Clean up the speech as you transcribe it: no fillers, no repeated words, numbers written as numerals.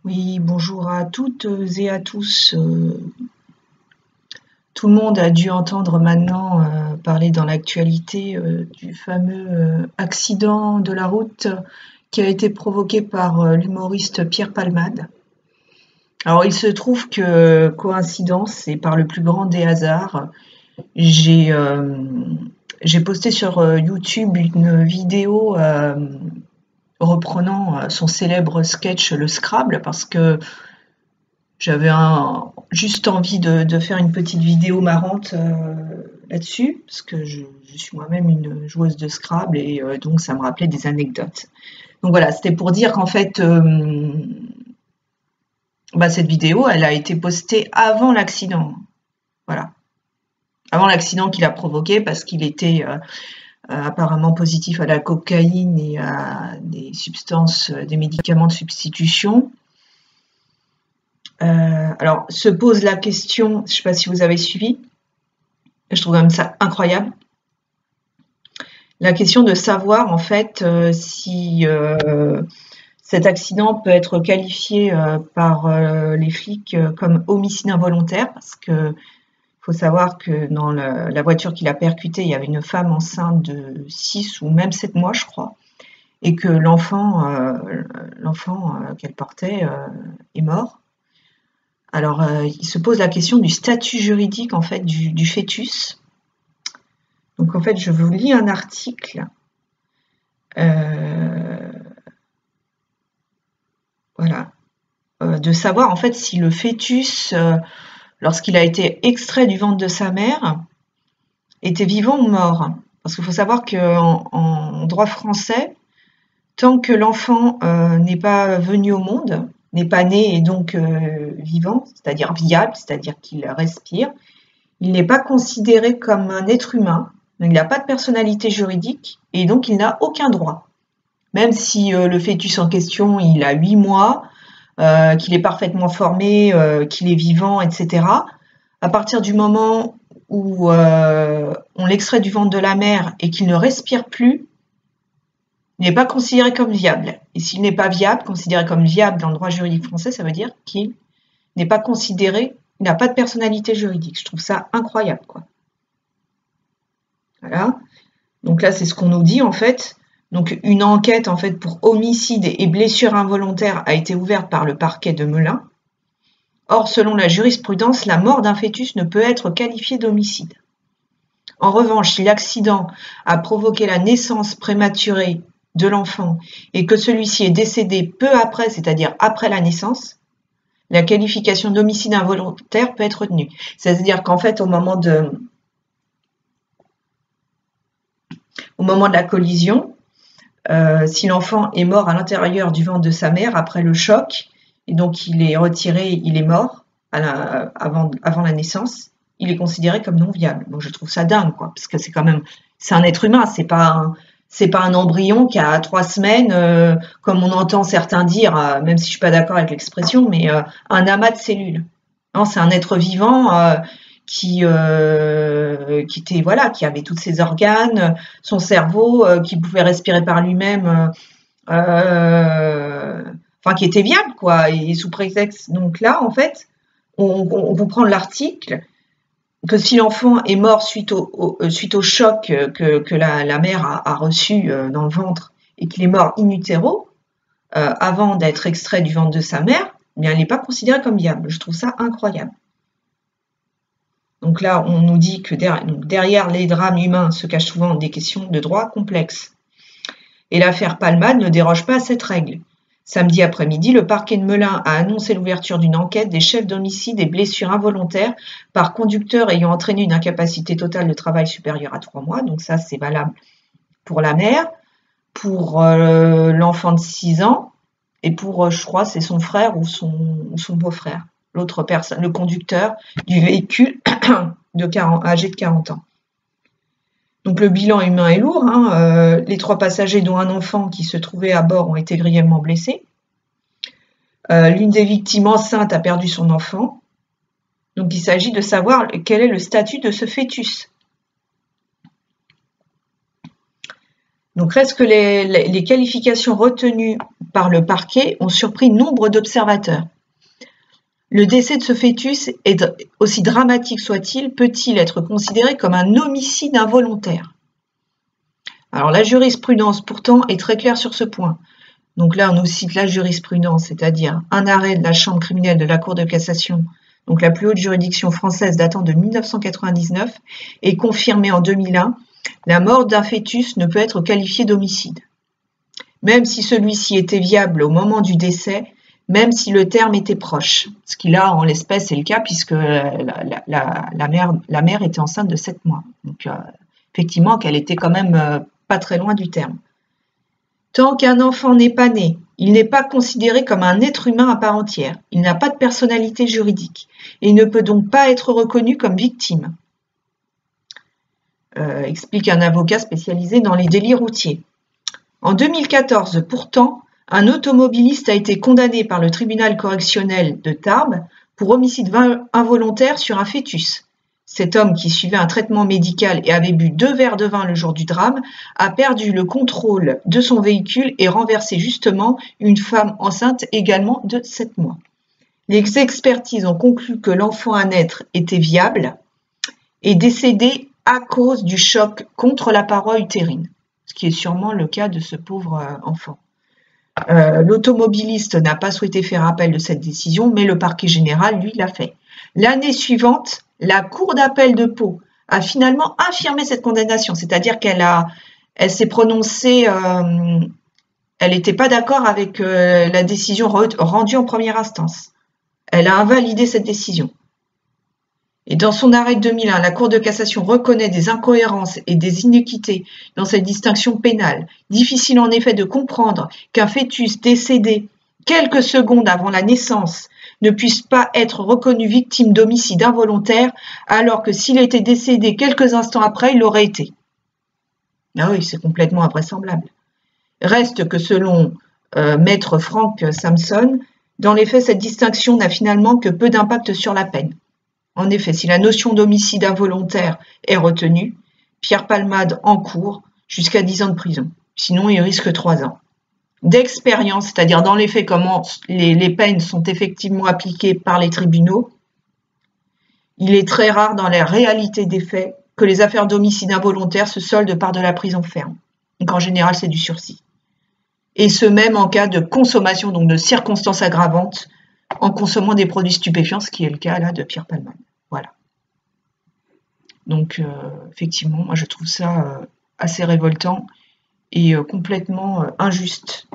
Oui, bonjour à toutes et à tous. Tout le monde a dû entendre maintenant parler dans l'actualité du fameux accident de la route qui a été provoqué par l'humoriste Pierre Palmade. Alors, il se trouve que, coïncidence, et par le plus grand des hasards, j'ai j'ai posté sur YouTube une vidéo reprenant son célèbre sketch Le Scrabble parce que j'avais juste envie de faire une petite vidéo marrante là-dessus, parce que je suis moi-même une joueuse de Scrabble et donc ça me rappelait des anecdotes. Donc voilà, c'était pour dire qu'en fait, cette vidéo, elle a été postée avant l'accident. Voilà. Avant l'accident qu'il a provoqué, parce qu'il était apparemment positif à la cocaïne et à des substances, des médicaments de substitution. Alors, se pose la question, je ne sais pas si vous avez suivi, je trouve même ça incroyable, la question de savoir en fait si cet accident peut être qualifié par les flics comme homicide involontaire, parce que faut savoir que dans la voiture qu'il a percutée, il y avait une femme enceinte de 6 ou même 7 mois, je crois, et que l'enfant qu'elle portait est mort. Alors, il se pose la question du statut juridique en fait du fœtus. Donc en fait, je vous lis un article. Voilà. De savoir en fait si le fœtus, lorsqu'il a été extrait du ventre de sa mère, était vivant ou mort. Parce qu'il faut savoir qu'en droit français, tant que l'enfant n'est pas venu au monde, n'est pas né et donc vivant, c'est-à-dire viable, c'est-à-dire qu'il respire, il n'est pas considéré comme un être humain, il n'a pas de personnalité juridique et donc il n'a aucun droit. Même si le fœtus en question, il a 8 mois, qu'il est parfaitement formé, qu'il est vivant, etc. À partir du moment où on l'extrait du ventre de la mère et qu'il ne respire plus, il n'est pas considéré comme viable. Et s'il n'est pas viable, considéré comme viable dans le droit juridique français, ça veut dire qu'il n'est pas considéré, il n'a pas de personnalité juridique. Je trouve ça incroyable, quoi. Voilà. Donc là, c'est ce qu'on nous dit en fait. Donc une enquête en fait pour homicide et blessure involontaire a été ouverte par le parquet de Melun. Or, selon la jurisprudence, la mort d'un fœtus ne peut être qualifiée d'homicide. En revanche, si l'accident a provoqué la naissance prématurée de l'enfant et que celui-ci est décédé peu après, c'est-à-dire après la naissance, la qualification d'homicide involontaire peut être retenue. C'est-à-dire qu'en fait, au moment de la collision, si l'enfant est mort à l'intérieur du ventre de sa mère après le choc, et donc il est retiré, il est mort avant la naissance, il est considéré comme non viable. Donc je trouve ça dingue, quoi, parce que c'est un être humain, c'est pas un embryon qui a 3 semaines, comme on entend certains dire, même si je suis pas d'accord avec l'expression, mais un amas de cellules. Non, c'est un être vivant qui était qui avait tous ses organes, son cerveau, qui pouvait respirer par lui-même, qui était viable, quoi. Et sous prétexte, donc là, en fait, on comprend l'article que si l'enfant est mort suite au choc que la mère a reçu dans le ventre et qu'il est mort in utero, avant d'être extrait du ventre de sa mère, eh bien, il n'est pas considéré comme viable. Je trouve ça incroyable. Donc là, on nous dit que derrière les drames humains se cachent souvent des questions de droit complexes. Et l'affaire Palmade ne déroge pas à cette règle. Samedi après-midi, le parquet de Melun a annoncé l'ouverture d'une enquête des chefs d'homicide et blessures involontaires par conducteur ayant entraîné une incapacité totale de travail supérieure à 3 mois. Donc ça, c'est valable pour la mère, pour l'enfant de 6 ans et pour, je crois, c'est son frère ou son beau-frère, l'autre personne, le conducteur du véhicule âgé de 40 ans. Donc le bilan humain est lourd. Les 3 passagers, dont un enfant qui se trouvait à bord, ont été grièvement blessés. L'une des victimes enceinte a perdu son enfant. Donc il s'agit de savoir quel est le statut de ce fœtus. Donc reste que les qualifications retenues par le parquet ont surpris nombre d'observateurs. Le décès de ce fœtus, aussi dramatique soit-il, peut-il être considéré comme un homicide involontaire? Alors la jurisprudence pourtant est très claire sur ce point. Donc là on nous cite la jurisprudence, c'est-à-dire un arrêt de la chambre criminelle de la Cour de cassation, donc la plus haute juridiction française datant de 1999, et confirmé en 2001, la mort d'un fœtus ne peut être qualifiée d'homicide. Même si celui-ci était viable au moment du décès, même si le terme était proche. Ce qui là, en l'espèce, est le cas puisque la mère était enceinte de 7 mois. Donc effectivement qu'elle était quand même pas très loin du terme. Tant qu'un enfant n'est pas né, il n'est pas considéré comme un être humain à part entière. Il n'a pas de personnalité juridique et ne peut donc pas être reconnu comme victime. Explique un avocat spécialisé dans les délits routiers. En 2014, pourtant, un automobiliste a été condamné par le tribunal correctionnel de Tarbes pour homicide involontaire sur un fœtus. Cet homme, qui suivait un traitement médical et avait bu 2 verres de vin le jour du drame, a perdu le contrôle de son véhicule et renversé justement une femme enceinte également de 7 mois. Les expertises ont conclu que l'enfant à naître était viable et décédé à cause du choc contre la paroi utérine, ce qui est sûrement le cas de ce pauvre enfant. L'automobiliste n'a pas souhaité faire appel de cette décision, mais le parquet général, lui, l'a fait. L'année suivante, la Cour d'appel de Pau a finalement infirmé cette condamnation, c'est-à-dire elle s'est prononcée, elle n'était pas d'accord avec la décision rendue en première instance. Elle a invalidé cette décision. Et dans son arrêt de 2001, la Cour de cassation reconnaît des incohérences et des inéquités dans cette distinction pénale. Difficile en effet de comprendre qu'un fœtus décédé quelques secondes avant la naissance ne puisse pas être reconnu victime d'homicide involontaire, alors que s'il était décédé quelques instants après, il l'aurait été. Ah oui, c'est complètement invraisemblable. Reste que selon maître Frank Samson, dans les faits, cette distinction n'a finalement que peu d'impact sur la peine. En effet, si la notion d'homicide involontaire est retenue, Pierre Palmade encourt jusqu'à 10 ans de prison. Sinon, il risque 3 ans. D'expérience, c'est-à-dire dans les faits, comment les peines sont effectivement appliquées par les tribunaux, il est très rare dans la réalité des faits que les affaires d'homicide involontaire se soldent par de la prison ferme. Donc en général, c'est du sursis. Et ce même en cas de consommation, donc de circonstances aggravantes, en consommant des produits stupéfiants, ce qui est le cas là de Pierre Palmade. Voilà. Donc effectivement, moi je trouve ça assez révoltant et complètement injuste